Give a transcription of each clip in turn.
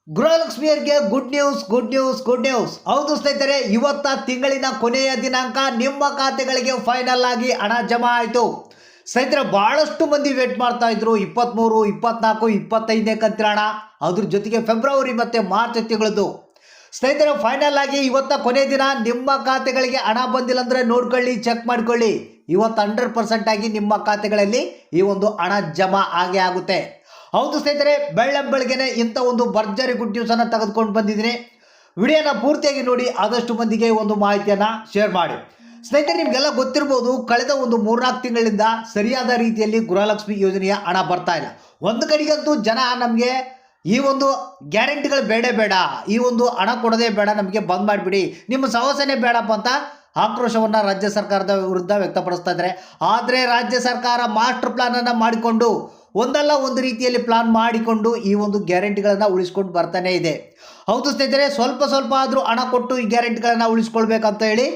ಗೃಹಲಕ್ಷ್ಮಿಯರಿಗೆ good news. ಹೌದು ಸ್ನೇಹಿತರೆ, ಇವತ್ತ ತಿಂಗಳಿನ ಕೊನೆಯ ದಿನಾಂಕ ನಿಮ್ಮ ಖಾತೆಗಳಿಗೆ ಫೈನಲ್ ಆಗಿ ಹಣ ಜಮಾ ಆಯಿತು. ಸ್ನೇಹಿತರೆ, ಬಹಳಷ್ಟು ಮಂದಿ ವೇಟ್ ಮಾಡ್ತಾ ಇದ್ರು 23, 24, 25ನೇ ಕಂತಿನ ಹಣ, ಅದ್ರ ಜೊತೆಗೆ ಫೆಬ್ರವರಿ ಮತ್ತು ಮಾರ್ಚ್ ತಿಂಗಳದ್ದು. ಸ್ನೇಹಿತರೆ, ಫೈನಲ್ ಆಗಿ ಇವತ್ತ ಕೊನೆಯ ದಿನ. ನಿಮ್ಮ ಖಾತೆಗಳಿಗೆ ಹಣ ಬಂದಿಲ್ಲ ಅಂದರೆ ನೋಡ್ಕೊಳ್ಳಿ, ಚೆಕ್ ಮಾಡ್ಕೊಳ್ಳಿ. ಇವತ್ತು 100% ಆಗಿ ನಿಮ್ಮ ಖಾತೆಗಳಲ್ಲಿ ಈ ಒಂದು ಹಣ ಜಮಾ ಆಗೇ ಆಗುತ್ತೆ. ಹೌದು ಸ್ನೇಹಿತರೆ, ಬೆಳ್ಳಂಬೆಳಗ್ಗೆನೆ ಇಂಥ ಒಂದು ಭರ್ಜರಿ ಗುಡ್ ನ್ಯೂಸನ್ನು ತೆಗೆದುಕೊಂಡು ಬಂದಿದ್ದೀನಿ. ವಿಡಿಯೋನ ಪೂರ್ತಿಯಾಗಿ ನೋಡಿ, ಆದಷ್ಟು ಮಂದಿಗೆ ಒಂದು ಮಾಹಿತಿಯನ್ನು ಶೇರ್ ಮಾಡಿ. ಸ್ನೇಹಿತರೆ, ನಿಮಗೆಲ್ಲ ಗೊತ್ತಿರ್ಬೋದು, ಕಳೆದ ಒಂದು 3-4 ತಿಂಗಳಿಂದ ಸರಿಯಾದ ರೀತಿಯಲ್ಲಿ ಗೃಹಲಕ್ಷ್ಮಿ ಯೋಜನೆಯ ಹಣ ಬರ್ತಾ ಇಲ್ಲ. ಒಂದು ಕಡೆಗಂತೂ ಜನ ನಮಗೆ ಈ ಒಂದು ಗ್ಯಾರಂಟಿಗಳು ಬೇಡ, ಈ ಒಂದು ಹಣ ಕೊಡೋದೇ ಬೇಡ, ನಮಗೆ ಬಂದ್ ಮಾಡಿಬಿಡಿ, ನಿಮ್ಮ ಸಮಸ್ಯೆನೇ ಬೇಡಪ್ಪ ಅಂತ ಆಕ್ರೋಶವನ್ನು ರಾಜ್ಯ ಸರ್ಕಾರದ ವಿರುದ್ಧ ವ್ಯಕ್ತಪಡಿಸ್ತಾ ಇದ್ದಾರೆ. ಆದರೆ ರಾಜ್ಯ ಸರ್ಕಾರ ಮಾಸ್ಟರ್ ಪ್ಲಾನನ್ನು ಮಾಡಿಕೊಂಡು ಒಂದಲ್ಲ ಒಂದು ರೀತಿಯಲ್ಲಿ ಪ್ಲಾನ್ ಮಾಡಿಕೊಂಡು ಈ ಒಂದು ಗ್ಯಾರಂಟಿಗಳನ್ನು ಉಳಿಸ್ಕೊಂಡು ಬರ್ತಾನೆ ಇದೆ. ಹೌದು ಸ್ನೇಹಿತರೆ, ಸ್ವಲ್ಪ ಆದರೂ ಹಣ ಕೊಟ್ಟು ಈ ಗ್ಯಾರಂಟಿಗಳನ್ನು ಉಳಿಸ್ಕೊಳ್ಬೇಕಂತ ಹೇಳಿ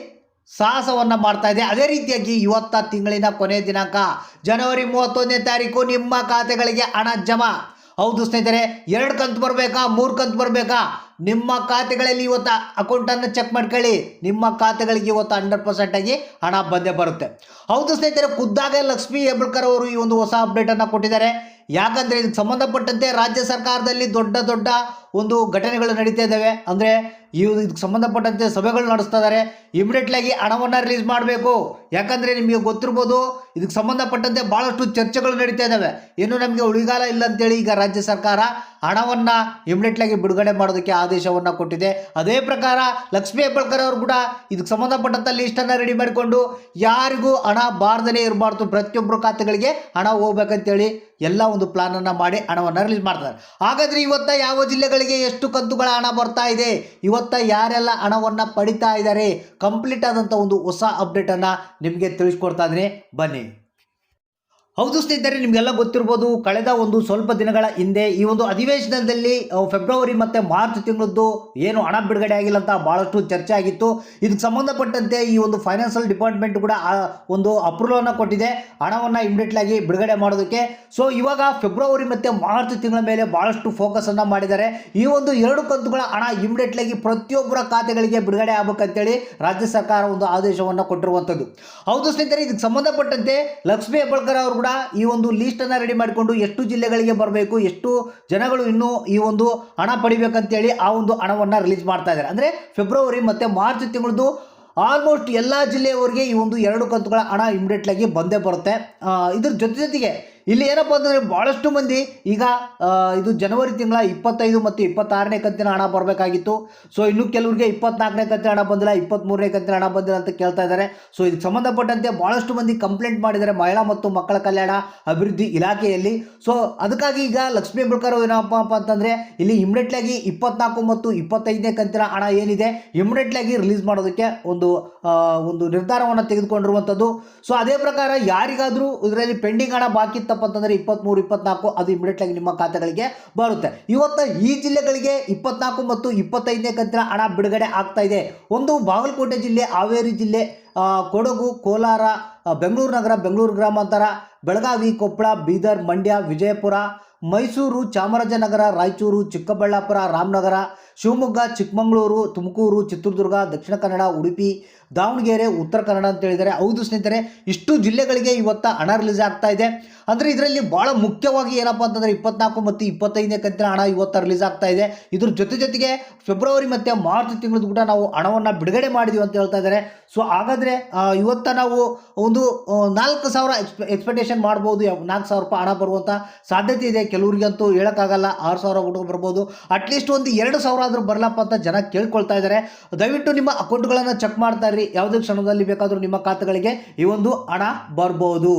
ಸಾಹಸವನ್ನು ಮಾಡ್ತಾ ಇದೆ. ಅದೇ ರೀತಿಯಾಗಿ ಇವತ್ತ ತಿಂಗಳಿನ ಕೊನೆಯ ದಿನಾಂಕ ಜನವರಿ 31ನೇ ತಾರೀಕು ನಿಮ್ಮ ಖಾತೆಗಳಿಗೆ ಹಣ ಜಮಾ. ಹೌದು ಸ್ನೇಹಿತರೆ, 2 ಕಂತು ಬರಬೇಕಾ, 3 ಕಂತು ಬರಬೇಕಾ, ನಿಮ್ಮ ಖಾತೆಗಳಲ್ಲಿ ಇವತ್ತು ಅಕೌಂಟನ್ನು ಚೆಕ್ ಮಾಡ್ಕೊಳ್ಳಿ. ನಿಮ್ಮ ಖಾತೆಗಳಿಗೆ ಇವತ್ತು 100% ಆಗಿ ಹಣ ಬಂದೇ ಬರುತ್ತೆ. ಹೌದು ಸ್ನೇಹಿತರೆ, ಖುದ್ದಾಗೆ ಲಕ್ಷ್ಮೀ ಹೆಬ್ಬಾಳ್ಕರ್ ಅವರು ಈ ಒಂದು ಹೊಸ ಅಪ್ಡೇಟನ್ನು ಕೊಟ್ಟಿದ್ದಾರೆ. ಯಾಕಂದರೆ ಇದಕ್ಕೆ ಸಂಬಂಧಪಟ್ಟಂತೆ ರಾಜ್ಯ ಸರ್ಕಾರದಲ್ಲಿ ದೊಡ್ಡ ಒಂದು ಘಟನೆಗಳು ನಡೀತಾ ಇದ್ದಾವೆ. ಅಂದರೆ ಇದಕ್ಕೆ ಸಂಬಂಧಪಟ್ಟಂತೆ ಸಭೆಗಳು ನಡೆಸ್ತಾ ಇದ್ದಾರೆ. ಇಮಿಡಿಯೇಟ್ಲಾಗಿ ಹಣವನ್ನು ರಿಲೀಸ್ ಮಾಡಬೇಕು. ಯಾಕಂದರೆ ನಿಮಗೆ ಗೊತ್ತಿರ್ಬೋದು, ಇದಕ್ಕೆ ಸಂಬಂಧಪಟ್ಟಂತೆ ಭಾಳಷ್ಟು ಚರ್ಚೆಗಳು ನಡೀತಾ ಇದ್ದಾವೆ. ಇನ್ನು ನಮಗೆ ಉಳಿಗಾಲ ಇಲ್ಲ ಅಂತೇಳಿ ಈಗ ರಾಜ್ಯ ಸರ್ಕಾರ ಹಣವನ್ನು ಇಮಿಡಿಯೇಟ್ಲಾಗಿ ಬಿಡುಗಡೆ ಮಾಡೋದಕ್ಕೆ ಆದೇಶವನ್ನು ಕೊಟ್ಟಿದೆ. ಅದೇ ಪ್ರಕಾರ ಲಕ್ಷ್ಮೀ ಹೆಬ್ಬಾಳ್ಕರ್ ಅವರು ಕೂಡ ಇದಕ್ಕೆ ಸಂಬಂಧಪಟ್ಟಂಥ ಲೀಸ್ಟನ್ನು ರೆಡಿ ಮಾಡಿಕೊಂಡು ಯಾರಿಗೂ ಹಣ ಬಾರ್ದನೇ ಇರಬಾರ್ದು, ಪ್ರತಿಯೊಬ್ಬರು ಖಾತೆಗಳಿಗೆ ಹಣ ಹೋಗ್ಬೇಕಂತೇಳಿ ಎಲ್ಲ ಒಂದು ಪ್ಲಾನನ್ನು ಮಾಡಿ ಹಣವನ್ನು ರಿಲೀಸ್ ಮಾಡ್ತಾರೆ. ಹಾಗಾದರೆ ಇವತ್ತ ಯಾವ ಜಿಲ್ಲೆಗಳಿಗೆ ಎಷ್ಟು ಕಂತುಗಳ ಹಣ ಬರ್ತಾ ಇದೆ, ಇವತ್ತ ಯಾರೆಲ್ಲ ಹಣವನ್ನು ಪಡಿತಾ ಇದ್ದಾರೆ, ಕಂಪ್ಲೀಟ್ ಆದಂಥ ಒಂದು ಹೊಸ ಅಪ್ಡೇಟನ್ನು ನಿಮಗೆ ತಿಳಿಸ್ಕೊಡ್ತಾ ಇದ್ದೀನಿ, ಬನ್ನಿ. ಹೌದು ಸ್ನೇಹಿತರೆ, ನಿಮಗೆಲ್ಲ ಗೊತ್ತಿರ್ಬೋದು, ಕಳೆದ ಒಂದು ಸ್ವಲ್ಪ ದಿನಗಳ ಹಿಂದೆ ಈ ಒಂದು ಅಧಿವೇಶನದಲ್ಲಿ ಫೆಬ್ರವರಿ ಮತ್ತು ಮಾರ್ಚ್ ತಿಂಗಳದ್ದು ಏನು ಹಣ ಬಿಡುಗಡೆ ಆಗಿಲ್ಲ ಅಂತ ಭಾಳಷ್ಟು ಚರ್ಚೆ ಆಗಿತ್ತು. ಇದಕ್ಕೆ ಸಂಬಂಧಪಟ್ಟಂತೆ ಈ ಒಂದು ಫೈನಾನ್ಷಿಯಲ್ ಡಿಪಾರ್ಟ್ಮೆಂಟ್ ಕೂಡ ಒಂದು ಅಪ್ರೂವಲನ್ನು ಕೊಟ್ಟಿದೆ ಹಣವನ್ನು ಇಮಿಡಿಯೇಟ್ಲಾಗಿ ಬಿಡುಗಡೆ ಮಾಡೋದಕ್ಕೆ. ಸೊ ಇವಾಗ ಫೆಬ್ರವರಿ ಮತ್ತು ಮಾರ್ಚ್ ತಿಂಗಳ ಮೇಲೆ ಭಾಳಷ್ಟು ಫೋಕಸನ್ನು ಮಾಡಿದ್ದಾರೆ. ಈ ಒಂದು 2 ಕಂತುಗಳ ಹಣ ಇಮಿಡಿಯೇಟ್ಲಾಗಿ ಪ್ರತಿಯೊಬ್ಬರ ಖಾತೆಗಳಿಗೆ ಬಿಡುಗಡೆ ಆಗಬೇಕಂತೇಳಿ ರಾಜ್ಯ ಸರ್ಕಾರ ಒಂದು ಆದೇಶವನ್ನು ಕೊಟ್ಟಿರುವಂಥದ್ದು. ಹೌದು ಸ್ನೇಹಿತರೆ, ಇದಕ್ಕೆ ಸಂಬಂಧಪಟ್ಟಂತೆ ಲಕ್ಷ್ಮೀ ಹೆಬ್ಬಾಳ್ಕರ್ ಅವರು ಈ ಒಂದು ಲೀಸ್ಟ್ ಅನ್ನು ರೆಡಿ ಮಾಡಿಕೊಂಡು ಎಷ್ಟು ಜಿಲ್ಲೆಗಳಿಗೆ ಬರಬೇಕು, ಎಷ್ಟು ಜನಗಳು ಇನ್ನೂ ಈ ಒಂದು ಹಣ ಪಡಿಬೇಕಂತೇಳಿ ಆ ಒಂದು ಹಣವನ್ನು ರಿಲೀಸ್ ಮಾಡ್ತಾ ಇದ್ದಾರೆ. ಅಂದರೆ ಫೆಬ್ರವರಿ ಮತ್ತು ಮಾರ್ಚ್ ತಿಂಗಳದ್ದು ಆಲ್ಮೋಸ್ಟ್ ಎಲ್ಲ ಜಿಲ್ಲೆಯವರಿಗೆ ಈ ಒಂದು 2 ಕಂತುಗಳ ಹಣ ಇಮಿಡಿಯೇಟ್ಲಾಗಿ ಬಂದೇ ಬರುತ್ತೆ. ಇದ್ರ ಜೊತೆಗೆ ಇಲ್ಲಿ ಏನಪ್ಪ ಅಂತಂದರೆ ಭಾಳಷ್ಟು ಮಂದಿ ಈಗ ಇದು ಜನವರಿ ತಿಂಗಳ 25 ಮತ್ತು 26ನೇ ಕಂತಿನ ಹಣ ಬರಬೇಕಾಗಿತ್ತು. ಸೊ ಇನ್ನೂ ಕೆಲವರಿಗೆ 24ನೇ ಕಂತಿನ ಹಣ ಬಂದಿಲ್ಲ, 23ನೇ ಕಂತಿನ ಹಣ ಬಂದಿಲ್ಲ ಅಂತ ಕೇಳ್ತಾ ಇದ್ದಾರೆ. ಸೊ ಇದಕ್ಕೆ ಸಂಬಂಧಪಟ್ಟಂತೆ ಭಾಳಷ್ಟು ಮಂದಿ ಕಂಪ್ಲೇಂಟ್ ಮಾಡಿದ್ದಾರೆ ಮಹಿಳಾ ಮತ್ತು ಮಕ್ಕಳ ಕಲ್ಯಾಣ ಅಭಿವೃದ್ಧಿ ಇಲಾಖೆಯಲ್ಲಿ. ಸೊ ಅದಕ್ಕಾಗಿ ಈಗ ಲಕ್ಷ್ಮೀ ಹೆಬ್ಬಾಳ್ಕರ್ ಏನಪ್ಪ ಅಂತಂದರೆ ಇಲ್ಲಿ ಇಮಿಡಿಯೇಟ್ಲಾಗಿ 24 ಮತ್ತು 25ನೇ ಕಂತಿನ ಹಣ ಏನಿದೆ ಇಮಿಡಿಯೇಟ್ಲಾಗಿ ರಿಲೀಸ್ ಮಾಡೋದಕ್ಕೆ ಒಂದು ನಿರ್ಧಾರವನ್ನು ತೆಗೆದುಕೊಂಡಿರುವಂಥದ್ದು. ಸೊ ಅದೇ ಪ್ರಕಾರ ಯಾರಿಗಾದರೂ ಇದರಲ್ಲಿ ಪೆಂಡಿಂಗ್ ಹಣ ಬಾಕಿ ಅಂತಂದ್ರೆ 23, 24 ಅದು ಇಮಿಡಿಯೇಟ್ ಆಗಿ ನಿಮ್ಮ ಖಾತೆಗಳಿಗೆ ಬರುತ್ತೆ. ಇವತ್ತು ಈ ಜಿಲ್ಲೆಗಳಿಗೆ 24 ಮತ್ತು 25ನೇ ಕಂತಿನ ಹಣ ಬಿಡುಗಡೆ ಆಗ್ತಾ ಇದೆ. ಒಂದು ಬಾಗಲಕೋಟೆ ಜಿಲ್ಲೆ, ಹಾವೇರಿ ಜಿಲ್ಲೆ, ಕೊಡಗು, ಕೋಲಾರ, ಬೆಂಗಳೂರು ನಗರ, ಬೆಂಗಳೂರು ಗ್ರಾಮಾಂತರ, ಬೆಳಗಾವಿ, ಕೊಪ್ಪಳ, ಬೀದರ್, ಮಂಡ್ಯ, ವಿಜಯಪುರ, ಮೈಸೂರು, ಚಾಮರಾಜನಗರ, ರಾಯಚೂರು, ಚಿಕ್ಕಬಳ್ಳಾಪುರ, ರಾಮನಗರ, ಶಿವಮೊಗ್ಗ, ಚಿಕ್ಕಮಗಳೂರು, ತುಮಕೂರು, ಚಿತ್ರದುರ್ಗ, ದಕ್ಷಿಣ ಕನ್ನಡ, ಉಡುಪಿ, ದಾವಣಗೆರೆ, ಉತ್ತರ ಕನ್ನಡ ಅಂತ ಹೇಳಿದ್ದಾರೆ. ಹೌದು ಸ್ನೇಹಿತರೆ, ಇಷ್ಟು ಜಿಲ್ಲೆಗಳಿಗೆ ಇವತ್ತು ಹಣ ರಿಲೀಸ್ ಆಗ್ತಾ ಇದೆ. ಅಂದರೆ ಇದರಲ್ಲಿ ಭಾಳ ಮುಖ್ಯವಾಗಿ ಏನಪ್ಪ ಅಂತಂದರೆ 24 ಮತ್ತು 25ನೇ ಕಂತಿನ ಹಣ ಇವತ್ತು ರಿಲೀಸ್ ಆಗ್ತಾ ಇದೆ. ಇದ್ರ ಜೊತೆಗೆ ಫೆಬ್ರವರಿ ಮತ್ತು ಮಾರ್ಚ್ ತಿಂಗಳದ್ದು ಕೂಡ ನಾವು ಹಣವನ್ನು ಬಿಡುಗಡೆ ಮಾಡಿದ್ದೀವಿ ಅಂತ ಹೇಳ್ತಾ ಇದ್ದಾರೆ. ಸೊ ಹಾಗಾದರೆ ಇವತ್ತು ನಾವು ಒಂದು 4,000 ಎಕ್ಸ್ಪೆಕ್ಟೇಷನ್ ಮಾಡ್ಬೋದು. 4,000 ರೂಪಾಯಿ ಹಣ ಬರುವಂಥ ಸಾಧ್ಯತೆ ಇದೆ. ಕೆಲವರಿಗಂತೂ ಹೇಳೋಕ್ಕಾಗಲ್ಲ, 6,000 ಹುಡುಗ ಬರ್ಬೋದು. ಅಟ್ಲೀಸ್ಟ್ ಒಂದು 2,000 ಆದರೂ ಬರಲಪ್ಪ ಅಂತ ಜನ ಕೇಳ್ಕೊಳ್ತಾ ಇದ್ದಾರೆ. ದಯವಿಟ್ಟು ನಿಮ್ಮ ಅಕೌಂಟ್ಗಳನ್ನು ಚೆಕ್ ಮಾಡ್ತಾ ಇರಿ. ಯಾವುದೇ ಕ್ಷಣದಲ್ಲಿ ಬೇಕಾದರೂ ನಿಮ್ಮ ಖಾತೆಗಳಿಗೆ ಈ ಒಂದು ಹಣ ಬರ್ಬೋದು.